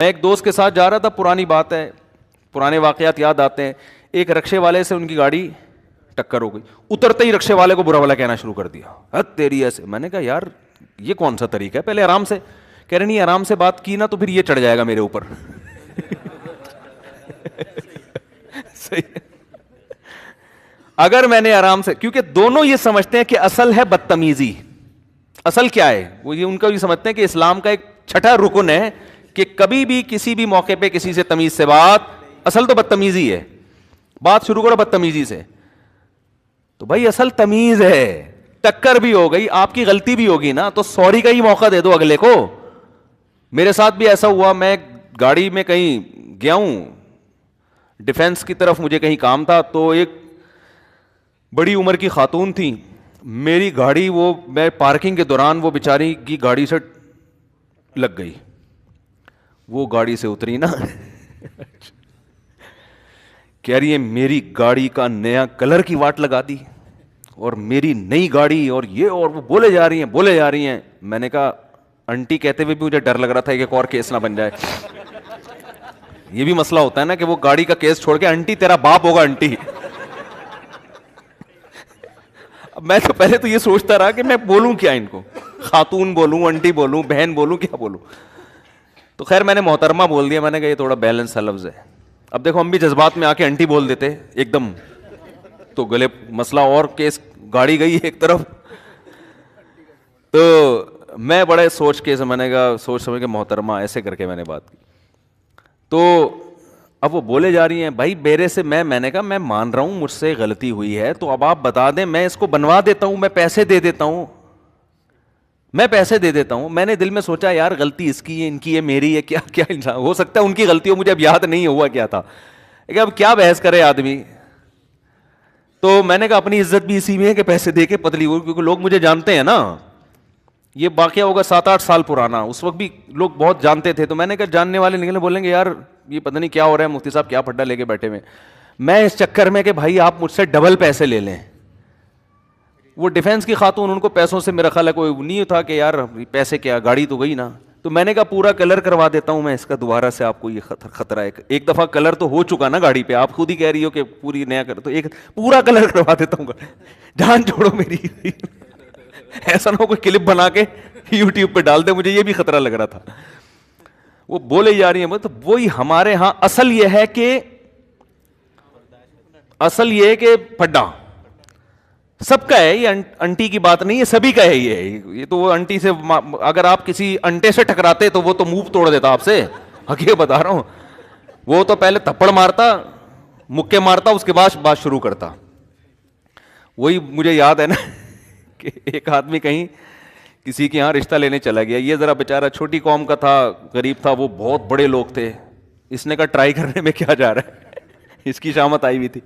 میں ایک دوست کے ساتھ جا رہا تھا, پرانی بات ہے, پرانے واقعات یاد آتے ہیں. ایک رکشے والے سے ان کی گاڑی ٹکر ہو گئی, اترتے ہی رکشے والے کو برا بھلا کہنا شروع کر دیا, حد تیری ایسے. میں نے کہا یار یہ کون سا طریقہ ہے, پہلے آرام سے. کہہ رہے نہیں, آرام سے بات کی نا تو پھر یہ چڑھ جائے گا میرے اوپر. صحیح. اگر میں نے آرام سے, کیونکہ دونوں یہ سمجھتے ہیں کہ اصل ہے بدتمیزی. اصل کیا ہے, وہ یہ ان کا بھی سمجھتے ہیں کہ اسلام کا ایک چھٹا رکن ہے کہ کبھی بھی کسی بھی موقع پہ کسی سے تمیز سے بات, اصل تو بدتمیزی ہے, بات شروع کرو بدتمیزی سے. تو بھائی اصل تمیز ہے, ٹکر بھی ہو گئی, آپ کی غلطی بھی ہوگی نا, تو سوری کا ہی موقع دے دو اگلے کو. میرے ساتھ بھی ایسا ہوا, میں گاڑی میں کہیں گیا ہوں, ڈیفینس کی طرف مجھے کہیں کام تھا, تو ایک بڑی عمر کی خاتون تھی, میری گاڑی وہ میں پارکنگ کے دوران وہ بیچاری کی گاڑی سے لگ گئی. وہ گاڑی سے اتری نا, کہہ رہی ہے میری گاڑی کا نیا کلر کی واٹ لگا دی, اور میری نئی گاڑی, اور یہ, اور وہ بولے جا رہی ہیں. میں نے کہا انٹی کہتے ہوئے بھی مجھے ڈر لگ رہا تھا کہ ایک اور کیس نہ بن جائے. یہ بھی مسئلہ ہوتا ہے نا کہ وہ گاڑی کا کیس چھوڑ کے انٹی تیرا باپ ہوگا انٹی. میں تو پہلے تو یہ سوچتا رہا کہ میں بولوں کیا ان کو, خاتون بولوں, انٹی بولوں, بہن بولوں, کیا بولوں. تو خیر میں نے محترمہ بول دیا, میں نے کہا یہ تھوڑا بیلنس سا لفظ ہے. اب دیکھو ہم بھی جذبات میں آ کے انٹی بول دیتے ایک دم, تو گلے مسئلہ اور کیس گاڑی گئی ایک طرف. تو میں بڑے سوچ کے, میں نے کہا سوچ سمجھ کے محترمہ ایسے کر کے میں نے بات کی. تو اب وہ بولے جا رہی ہیں بھائی میرے سے, میں نے کہا میں مان رہا ہوں مجھ سے غلطی ہوئی ہے, تو اب آپ بتا دیں میں اس کو بنوا دیتا ہوں, میں پیسے دے دیتا ہوں, میں پیسے دے دیتا ہوں. میں نے دل میں سوچا یار غلطی اس کی ہے, ان کی ہے, میری ہے, کیا کیا انسان ہو سکتا ہے ان کی غلطی ہو, مجھے اب یاد نہیں ہوا کیا تھا. کہ اب کیا بحث کرے آدمی. تو میں نے کہا اپنی عزت بھی اسی میں ہے کہ پیسے دے کے پتلی ہو, کیونکہ لوگ مجھے جانتے ہیں نا. یہ واقعہ ہوگا 7-8 سال پرانا, اس وقت بھی لوگ بہت جانتے تھے. تو میں نے کہا جاننے والے نکلے بولیں گے یار یہ پتہ نہیں کیا ہو رہا ہے, مفتی صاحب کیا پھڈا لے کے بیٹھے ہوئے. میں اس چکر میں کہ بھائی آپ مجھ سے ڈبل پیسے لے لیں. وہ ڈیفینس کی خاتون, ان کو پیسوں سے میرا خیال ہے کوئی نہیں تھا کہ یار پیسے کیا, گاڑی تو گئی نا. تو میں نے کہا پورا کلر کروا دیتا ہوں میں اس کا, دوبارہ سے آپ کو یہ خطرہ ہے. ایک دفعہ کلر تو ہو چکا نا گاڑی پہ, آپ خود ہی کہہ رہی ہو کہ پوری نیا کر, تو ایک پورا کلر کروا دیتا ہوں, جان چھوڑو میری. ایسا نہ ہو کوئی کلپ بنا کے یوٹیوب پہ ڈال دے, مجھے یہ بھی خطرہ لگ رہا تھا. وہ بولے جا رہی ہیں, مطلب وہی ہمارے ہاں اصل یہ ہے کہ پھڈا سب کا ہے, یہ انٹی کی بات نہیں ہے, سبھی کا ہے یہ تو. وہ انٹی سے اگر آپ کسی انٹے سے ٹکراتے تو وہ تو منہ توڑ دیتا آپ سے, حقیقت بتا رہا ہوں. وہ تو پہلے تھپڑ مارتا, مکے مارتا, اس کے بعد بات شروع کرتا. وہی مجھے یاد ہے نا کہ ایک آدمی کہیں کسی کے یہاں رشتہ لینے چلا گیا, یہ ذرا بیچارہ چھوٹی قوم کا تھا, غریب تھا, وہ بہت بڑے لوگ تھے. اس نے کہا ٹرائی کرنے میں کیا جا رہا ہے, اس کی شامت آئی ہوئی تھی.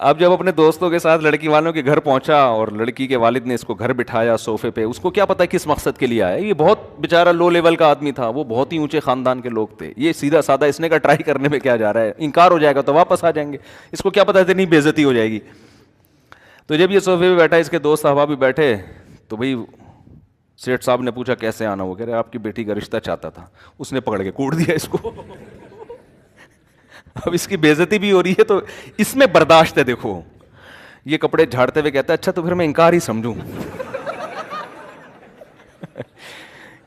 اب جب اپنے دوستوں کے ساتھ لڑکی والوں کے گھر پہنچا اور لڑکی کے والد نے اس کو گھر بٹھایا صوفے پہ, اس کو کیا پتا کس مقصد کے لیے آیا. یہ بہت بیچارہ لو لیول کا آدمی تھا, وہ بہت ہی اونچے خاندان کے لوگ تھے. یہ سیدھا سادہ, اس نے کہا ٹرائی کرنے میں کیا جا رہا ہے, انکار ہو جائے گا تو واپس آ جائیں گے, اس کو کیا پتا اتنی بے عزتی ہو جائے گی. تو جب یہ صوفے پہ بیٹھا, اس کے دوست احباب بھی بیٹھے, تو بھائی سیٹھ صاحب نے پوچھا کیسے آنا, وہ کہہ رہے آپ کی بیٹی کا رشتہ چاہتا تھا. اس نے پکڑ کے کوڑ دیا اس کو. اب اس کی بے عزتی بھی ہو رہی ہے, تو اس میں برداشت ہے. دیکھو یہ کپڑے جھاڑتے ہوئے کہتا ہے اچھا تو پھر میں انکار ہی سمجھوں.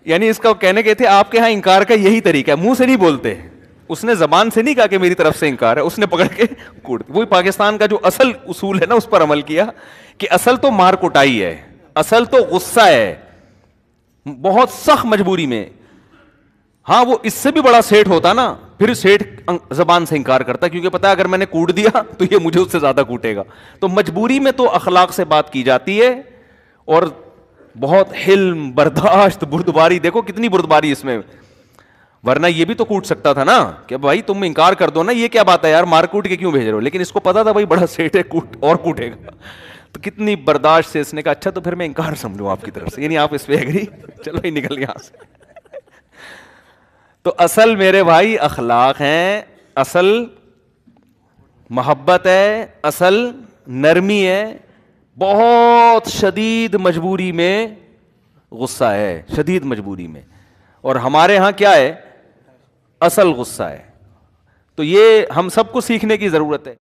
یعنی اس کا کہنے کے تھے آپ کے ہاں انکار کا یہی طریقہ ہے, منہ سے نہیں بولتے. اس نے زبان سے نہیں کہا کہ میری طرف سے انکار ہے, اس نے پکڑ کے کوڑ. وہی پاکستان کا جو اصل اصول ہے نا, اس پر عمل کیا کہ اصل تو مار کٹائی ہے, اصل تو غصہ ہے, بہت سخت مجبوری میں. ہاں وہ اس سے بھی بڑا سیٹ ہوتا نا, پھر سیٹ زبان سے انکار کرتا, کیونکہ پتا اگر میں نے کوٹ دیا تو یہ مجھے اس سے زیادہ کوٹے گا. تو مجبوری میں تو اخلاق سے بات کی جاتی ہے, اور بہت حلم, برداشت, بردباری. دیکھو کتنی بردباری اس میں, ورنہ یہ بھی تو کوٹ سکتا تھا نا کہ بھائی تم انکار کر دو نا, یہ کیا بات ہے یار, مار کوٹ کے کیوں بھیج رہے ہو. لیکن اس کو پتا تھا بھائی بڑا سیٹ ہے, کوٹ اور کوٹے گا. تو کتنی برداشت سے اس نے کہا اچھا تو پھر میں انکار سمجھوں آپ کی طرف سے, یعنی آپ اس پہ ایگری, چلو ہی نکل یہاں سے. تو اصل میرے بھائی اخلاق ہیں, اصل محبت ہے, اصل نرمی ہے. بہت شدید مجبوری میں غصہ ہے, شدید مجبوری میں. اور ہمارے ہاں کیا ہے, اصل غصہ ہے. تو یہ ہم سب کو سیکھنے کی ضرورت ہے.